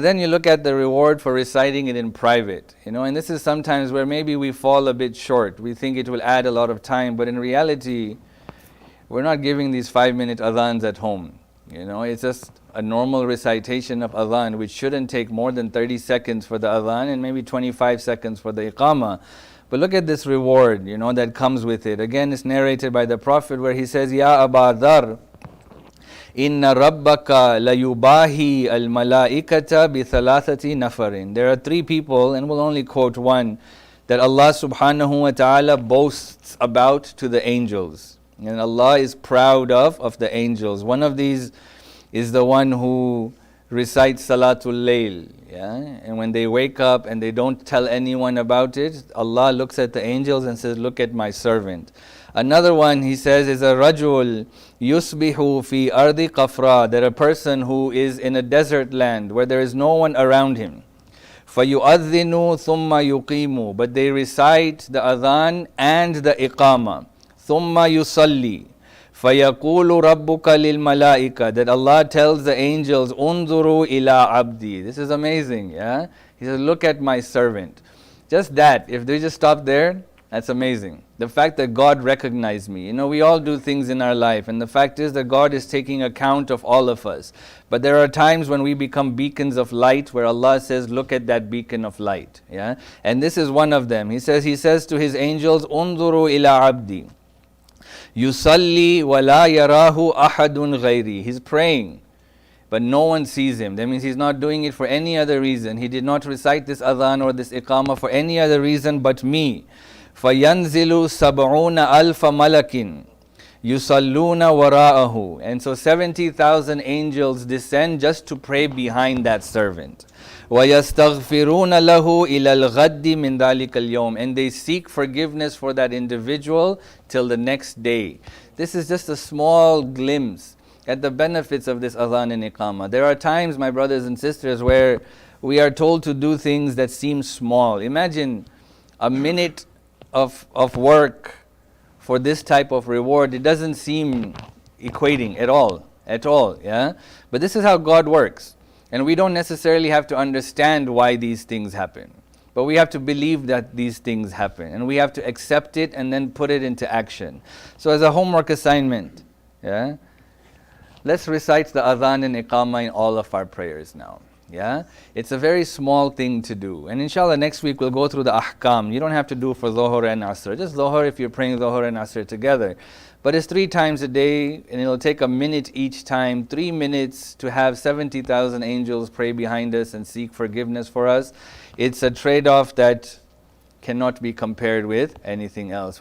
Then you look at the reward for reciting it in private, and this is sometimes where maybe we fall a bit short. We think it will add a lot of time, but in reality, we're not giving these 5-minute adhans at home. It's just a normal recitation of adhan, which shouldn't take more than 30 seconds for the adhan and maybe 25 seconds for the iqama. But look at this reward, that comes with it. Again, it's narrated by the Prophet where he says, Ya Aba Dhar, Inna Rabbaka layubahi al-malaikata bi thalathati nafarin. There are 3 people, and we'll only quote one, that Allah subhanahu wa ta'ala boasts about to the angels. And Allah is proud of the angels. One of these is the one who recites Salatul Layl. And when they wake up and they don't tell anyone about it, Allah looks at the angels and says, look at my servant. Another one, he says, is a rajul yusbihu fi ardi qafra, that a person who is in a desert land where there is no one around him. فَيُؤَذِّنُوا ثُمَّ يُقِيمُوا, but they recite the adhan and the iqama. ثُمَّ يُصَلِّي فَيَقُولُ رَبُّكَ لِلْمَلَائِكَةِ, that Allah tells the angels, "Unzuru ila abdi." This is amazing, He says, look at my servant. Just that, if they just stop there, that's amazing. The fact that God recognized me. We all do things in our life, and the fact is that God is taking account of all of us. But there are times when we become beacons of light where Allah says, look at that beacon of light. And this is one of them. He says to his angels, "Unzuru ila abdi. Yusalli wa la yarahu ahadun ghairi." He's praying, but no one sees him. That means he's not doing it for any other reason. He did not recite this adhan or this iqama for any other reason but me. فَيَنْزِلُ سَبْعُونَ أَلْفَ مَلَكٍ يُصَلُّونَ وَرَاءَهُ. And so 70,000 angels descend just to pray behind that servant. وَيَسْتَغْفِرُونَ لَهُ إِلَى الْغَدِّ مِنْ ذَلِكَ الْيَوْمِ. And they seek forgiveness for that individual till the next day. This is just a small glimpse at the benefits of this adhan and iqama. There are times, my brothers and sisters, where we are told to do things that seem small. Imagine a minute of work for this type of reward. It doesn't seem equating at all, But this is how God works. And we don't necessarily have to understand why these things happen. But we have to believe that these things happen. And we have to accept it and then put it into action. So as a homework assignment, let's recite the adhan and iqama in all of our prayers now. It's a very small thing to do. And inshallah next week we'll go through the ahkam. You don't have to do for Dhuhr and Asr. Just Dhuhr if you're praying Dhuhr and Asr together. But it's 3 times a day, and it'll take a minute each time, 3 minutes to have 70,000 angels pray behind us and seek forgiveness for us. It's a trade-off that cannot be compared with anything else.